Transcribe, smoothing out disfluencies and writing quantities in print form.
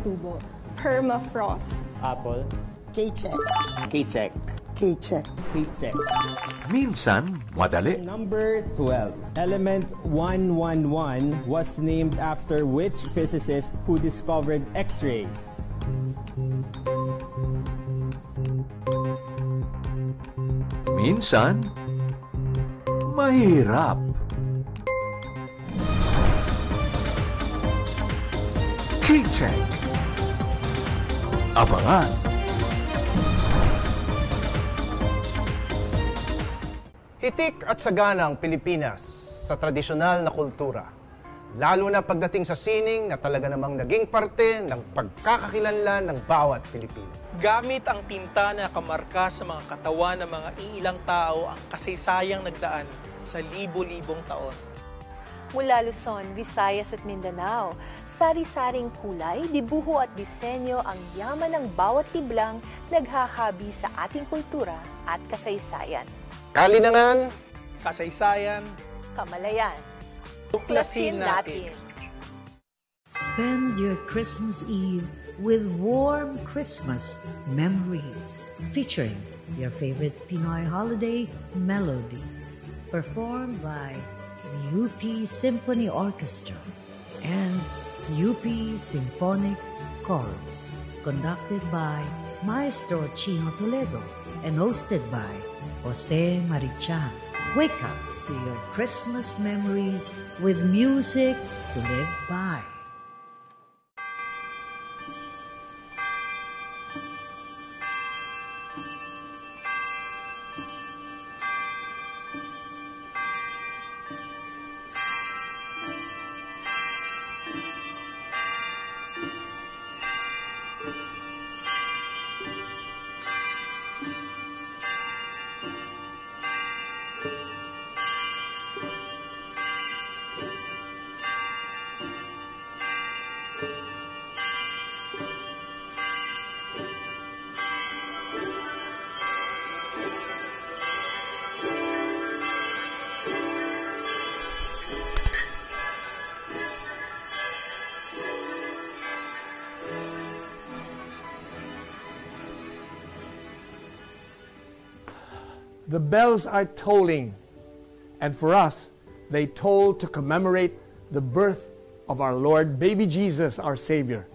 tubo. Permafrost. Apple. K-check. K-check. K-check. K-check. Minsan, madali. Number 12. Element 111 was named after which physicist who discovered X-rays? Minsan, mahirap. K-check. Abangan. Hitik at sagana ang Pilipinas sa tradisyonal na kultura. Lalo na pagdating sa sining na talaga namang naging parte ng pagkakakilanlan ng bawat Pilipino. Gamit ang tinta na nakamarka sa mga katawan ng mga iilang tao ang kasaysayang nagdaan sa libo-libong taon. Mula Luzon, Visayas at Mindanao, sari-saring kulay, dibuho at disenyo ang yaman ng bawat liblang naghahabi sa ating kultura at kasaysayan. Kalinangan, Kasaysayan, Kamalayan, tuklasin natin. Spend your Christmas Eve with warm Christmas memories, featuring your favorite Pinoy holiday melodies, performed by the UP Symphony Orchestra and UP Symphonic Chorus, conducted by Maestro Chino Toledo and hosted by Jose Marichan. Wake up to your Christmas memories with music to live by. The bells are tolling, and for us, they toll to commemorate the birth of our Lord, baby Jesus, our Savior.